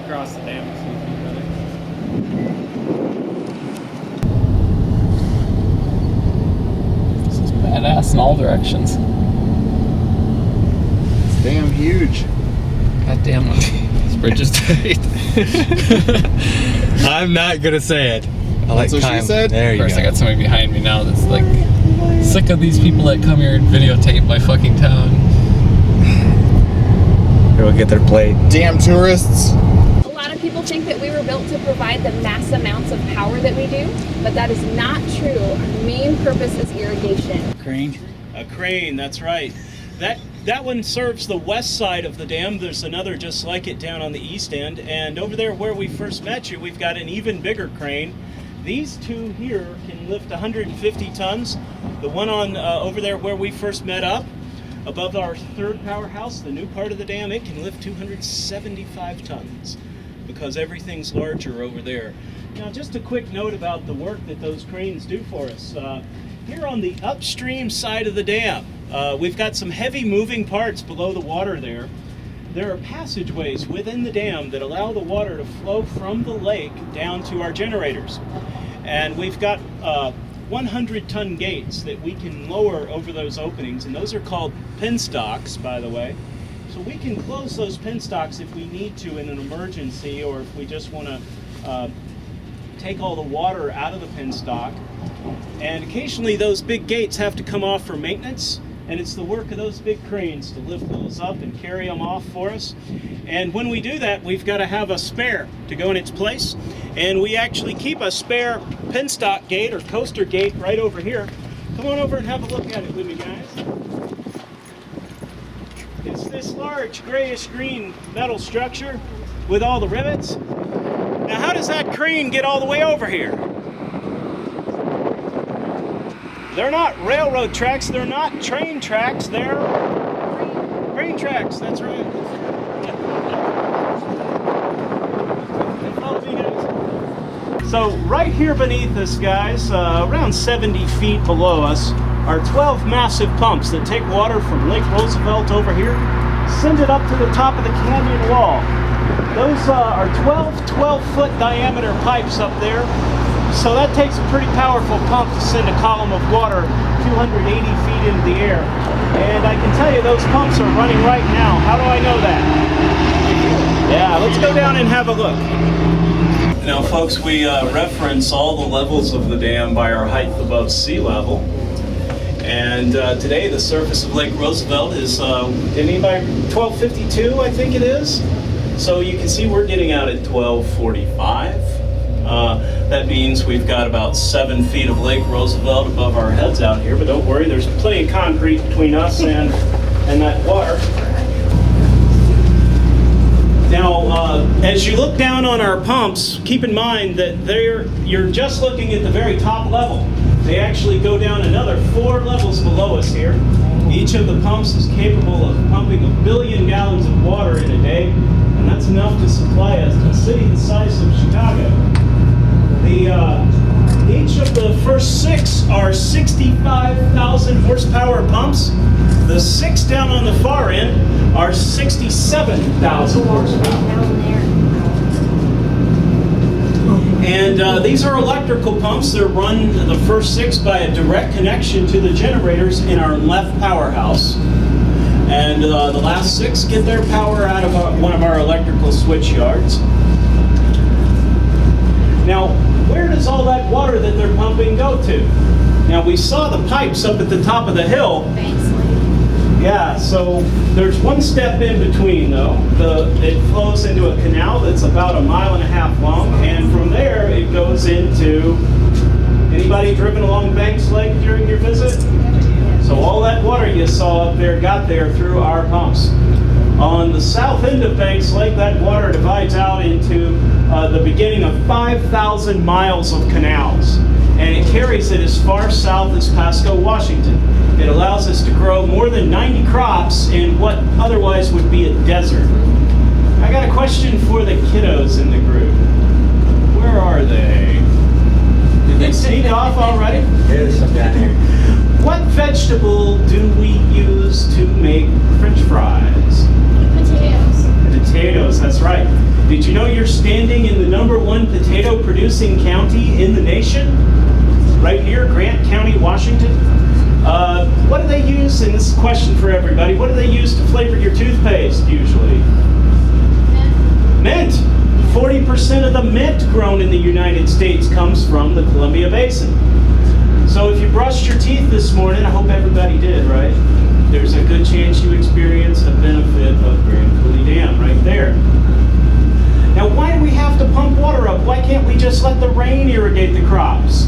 across the dam. This is badass in all directions. It's damn huge. God damn it. This bridge is tight. I'm not gonna say it. That's what she said? There Of you course, go. I got somebody behind me now that's like sick of these people that come here and videotape my fucking town. We'll get their plate. Damn tourists. A lot of people think that we were built to provide the mass amounts of power that we do, but that is not true. Our main purpose is irrigation. Crane? A crane, that's right. That one serves the west side of the dam. There's another just like it down on the east end. And over there where we first met you, we've got an even bigger crane. These two here can lift 150 tons. The one on over there where we first met up, above our third powerhouse, the new part of the dam, it can lift 275 tons because everything's larger over there. Now, just a quick note about the work that those cranes do for us. Here on the upstream side of the dam, we've got some heavy moving parts below the water there. There are passageways within the dam that allow the water to flow from the lake down to our generators. And we've got 100-ton gates that we can lower over those openings, and those are called penstocks, by the way. So we can close those penstocks if we need to in an emergency, or if we just want to take all the water out of the penstock. And occasionally those big gates have to come off for maintenance, and it's the work of those big cranes to lift those up and carry them off for us. And when we do that, we've got to have a spare to go in its place, and we actually keep a spare penstock gate or coaster gate right over here. Come on over and have a look at it with me, guys. It's this large grayish green metal structure with all the rivets. Now, how does that crane get all the way over here? They're not railroad tracks, they're not train tracks, they're crane tracks, that's right. Follow me, guys. So right here beneath us, guys, around 70 feet below us, are 12 massive pumps that take water from Lake Roosevelt over here, send it up to the top of the canyon wall. Those are 12-foot diameter pipes up there. So that takes a pretty powerful pump to send a column of water 280 feet into the air. And I can tell you those pumps are running right now. How do I know that? Yeah, let's go down and have a look. Now, folks, we reference all the levels of the dam by our height above sea level. And today the surface of Lake Roosevelt is, anybody, 1252, I think it is. So you can see we're getting out at 1245. That means we've got about 7 feet of Lake Roosevelt above our heads out here, but don't worry, there's plenty of concrete between us and that water. Now, as you look down on our pumps, keep in mind that you're just looking at the very top level. They actually go down another 4 levels below us here. Each of the pumps is capable of pumping 1 billion gallons of water in a day, and that's enough to supply a city the size of Chicago. Each of the first 6 are 65,000 horsepower pumps. The 6 down on the far end are 67,000 horsepower. And these are electrical pumps. They're run, the first 6, by a direct connection to the generators in our left powerhouse. And the last 6 get their power out of one of our electrical switch yards. Now, where does all that water that they're pumping go to? Now, we saw the pipes up at the top of the hill. Yeah, so there's one step in between, though. It flows into a canal that's about 1.5 miles long, and from there it goes into... Anybody driven along Banks Lake during your visit? So all that water you saw up there got there through our pumps. On the south end of Banks Lake, that water divides out into the beginning of 5,000 miles of canals, and it carries it as far south as Pasco, Washington. It allows us to grow more than 90 crops in what otherwise would be a desert. I got a question for the kiddos in the group. Where are they? Did they sneak off already? There's some down here. What vegetable do we use to make French fries? Potatoes. Potatoes, that's right. Did you know your producing county in the nation, right here, Grant County, Washington. What do they use, and this is a question for everybody, what do they use to flavor your toothpaste usually? Mint. 40% of the mint grown in the United States comes from the Columbia Basin. So if you brushed your teeth this morning, I hope everybody did, right? There's a good chance you experienced a benefit of Grand Coulee Dam right there. Now, why do we have to pump water up? Why can't we just let the rain irrigate the crops?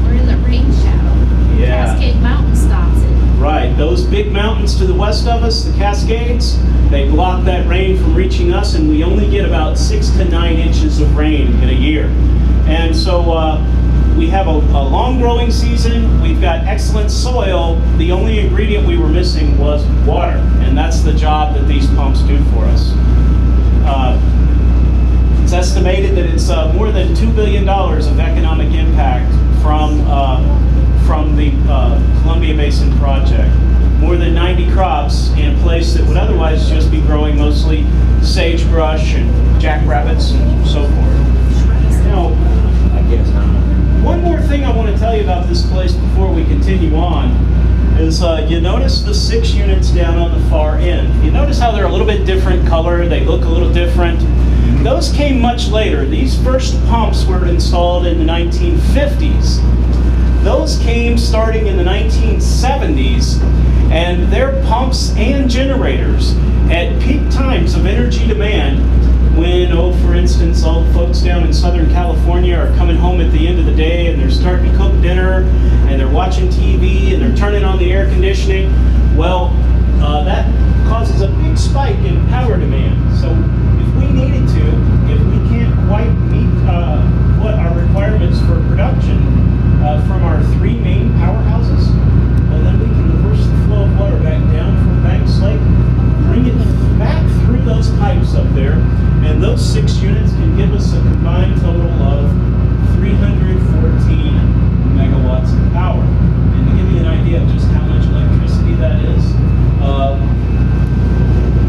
We're in the rain shadow. Yeah. Cascade Mountain stops it. Right, those big mountains to the west of us, the Cascades, they block that rain from reaching us, and we only get about 6 to 9 inches of rain in a year. And so we have a long growing season, we've got excellent soil, the only ingredient we were missing was water, and that's the job that these pumps do for us. It's estimated that it's more than $2 billion of economic impact from the Columbia Basin project. More than 90 crops in a place that would otherwise just be growing mostly sagebrush and jackrabbits and so forth. Now, one more thing I want to tell you about this place before we continue on is you notice the 6 units down on the far end. You notice how they're a little bit different color, they look a little different. Those came much later. These first pumps were installed in the 1950s. Those came starting in the 1970s, and they're pumps and generators at peak times of energy demand when, for instance, all the folks down in Southern California are coming home at the end of the day and they're starting to cook dinner and they're watching TV and they're turning on the air conditioning. Well, that causes a big spike in power demand. So if we needed to, if we can't quite meet what our requirements for production from our 3 main powerhouses, well, then we can reverse the flow of water back down from Banks Lake, bring it back through those pipes up there, and those 6 units can give us a combined total of 314 megawatts of power. And to give you an idea of just how much electricity that is,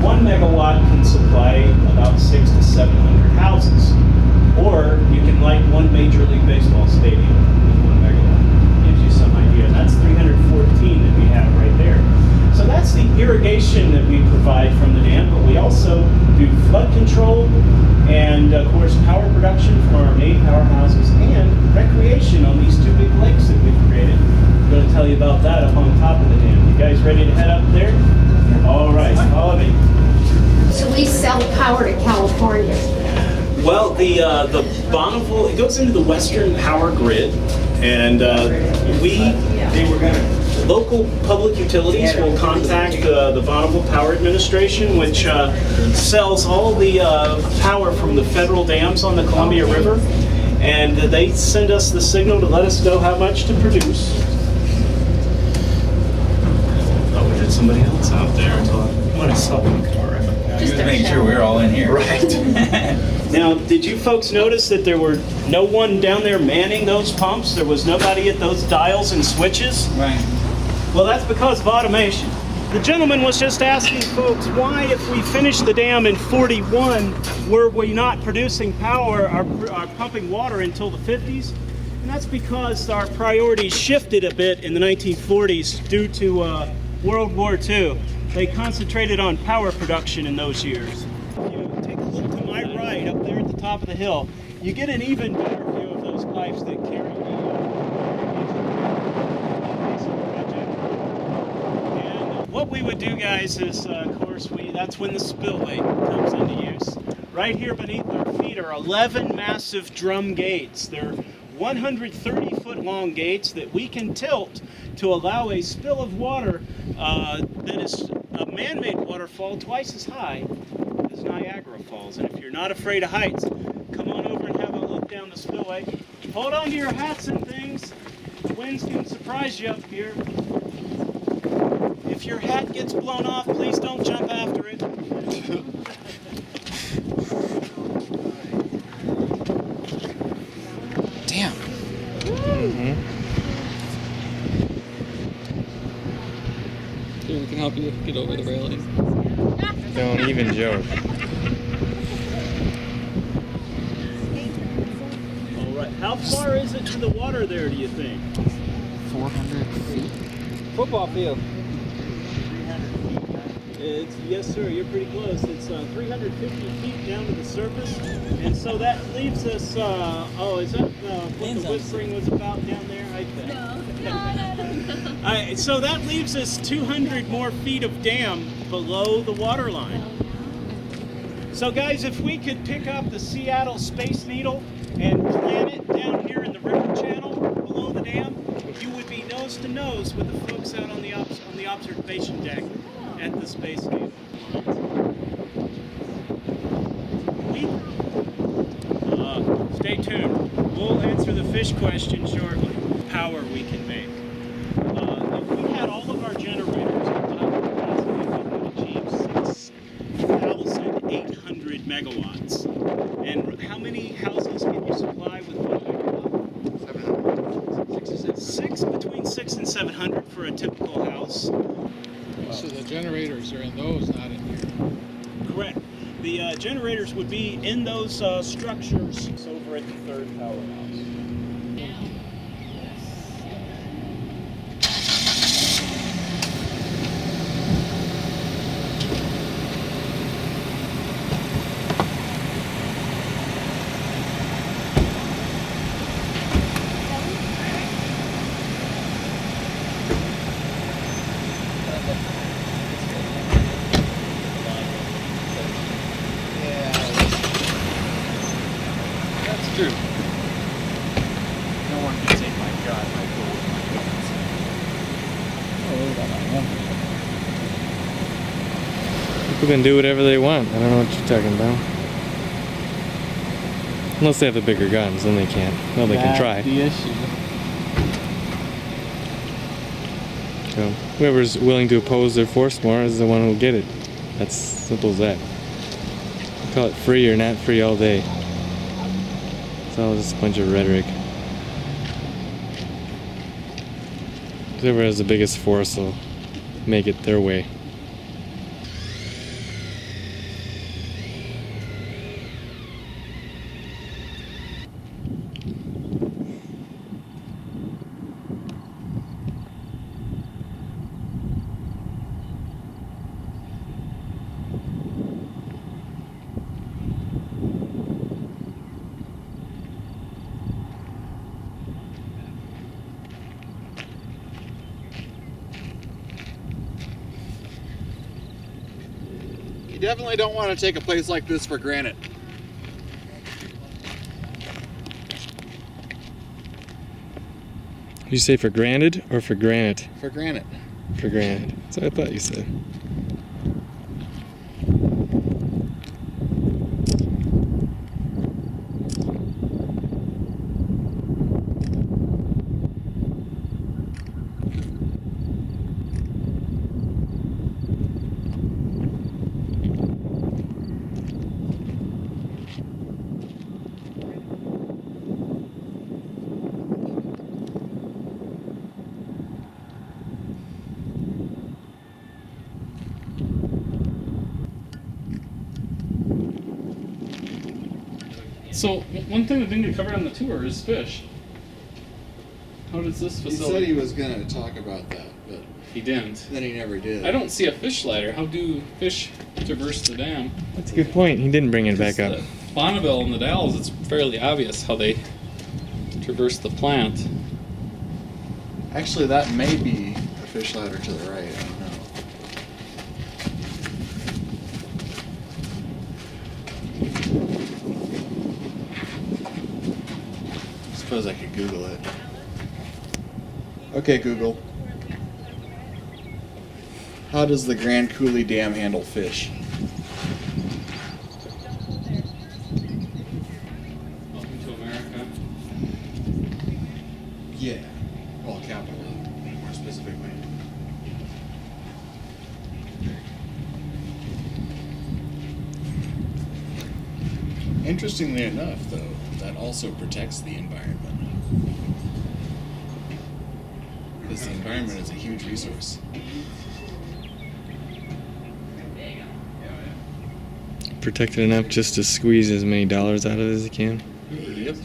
1 megawatt can supply about 600 to 700 houses. Or you can light 1 Major League Baseball stadium with 1 megawatt. Gives you some idea. That's 314 that we have right there. So that's the irrigation that we provide from the dam, but we also do flood control and, of course, power production from our main powerhouses and recreation on these 2 big lakes that we've created. I'm going to tell you about that up on top of the dam. You guys ready to head up there? All right, follow me. So we sell power to California. Well, the Bonneville, it goes into the Western Power Grid, and local public utilities will contact the Bonneville Power Administration, which sells all the power from the federal dams on the Columbia River, and they send us the signal to let us know how much to produce. Oh, we had somebody else out there. I want to sell them a car. Just to make sure we're all in here. Right. Now, did you folks notice that there were no one down there manning those pumps? There was nobody at those dials and switches? Right. Well, that's because of automation. The gentleman was just asking folks why, if we finished the dam in 41, were we not producing power or pumping water until the 50s? And that's because our priorities shifted a bit in the 1940s due to World War II. They concentrated on power production in those years. If you take a look to my right, up there at the top of the hill, you get an even better view of those pipes that carry the project. And what we would do, guys, is, of course, that's when the spillway comes into use. Right here beneath our feet are 11 massive drum gates. They're 130-foot long gates that we can tilt to allow a spill of water that is a man-made waterfall twice as high as Niagara Falls. And if you're not afraid of heights, come on over and have a look down the spillway. Hold on to your hats and things. The winds can surprise you up here. If your hat gets blown off, please don't jump after it. Damn. Here, we can help you get over the railing. Don't even joke. How far is it to the water there, do you think? 400 feet. Football field. Yes, sir, you're pretty close. It's 350 feet down to the surface. And so that leaves us, is that what the whispering was about down there? No. So that leaves us 200 more feet of dam below the water line. So guys, if we could pick up the Seattle Space Needle and plant it down here in the river channel below the dam, you would be nose to nose with the folks out on the observation deck at the Space Needle. Stay tuned. We'll answer the fish question shortly. Power we can make. If we had all of our generators at top capacity, we could achieve 6,800 megawatts. And how many houses can you supply with 1 megawatt? Between 600 and 700 for a typical house. So the generators are in those, not in here. Correct. The generators would be in those structures over at the third powerhouse. That's true. No one can say, my God, my gold, my guns. People can do whatever they want. I don't know what you're talking about. Unless they have the bigger guns, then they can't. Well, they can try. The issue. So whoever's willing to oppose their force more is the one who'll get it. That's simple as that. Call it free or not free all day. It's all just a bunch of rhetoric. Whoever has the biggest force will make it their way. You definitely don't want to take a place like this for granted. Did you say for granted or for granite? For granted. For granted. That's what I thought you said. So, one thing that didn't get covered on the tour is fish. How does this He facility... said he was going to talk about that, but He didn't. then he never did. I don't see a fish ladder. How do fish traverse the dam? That's a good point. He didn't bring it back up. Bonneville and the Dalles, it's fairly obvious how they traverse the plant. Actually, that may be a fish ladder to the right. I don't know. Suppose I could Google it. Okay, Google. How does the Grand Coulee Dam handle fish? Welcome to America. Yeah. Well, capital, more specifically. Interestingly enough, though, that also protects the environment. Because the environment is a huge resource. Protected enough just to squeeze as many dollars out of it as he can. Yep.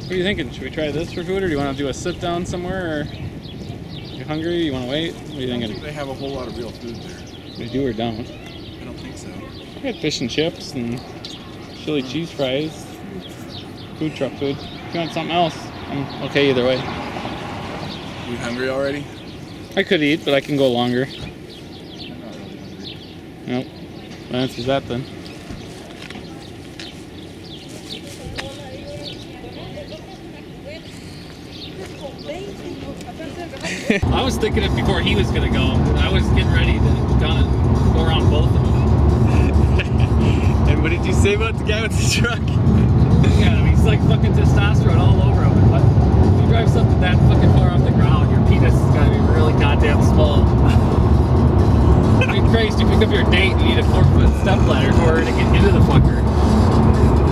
What are you thinking? Should we try this for food, or do you want to do a sit down somewhere? Or you hungry? You want to wait? What are you I don't thinking? think they have a whole lot of real food there. We do or don't? I don't think so. We had fish and chips and chili cheese fries. Food truck food. If you want something else, I'm okay either way. You hungry already? I could eat, but I can go longer. I'm not really hungry. Nope. That answers that then. I was thinking it before he was gonna go. I was getting ready to go around both of them. And what did you say about the guy with the truck? Yeah, I mean, he's like fucking testosterone all over him. But if you drive something that fucking far off the ground, your penis is gotta be really goddamn small. It'd be crazy to pick up your date and you need a 4-foot step ladder in order to get into the fucker.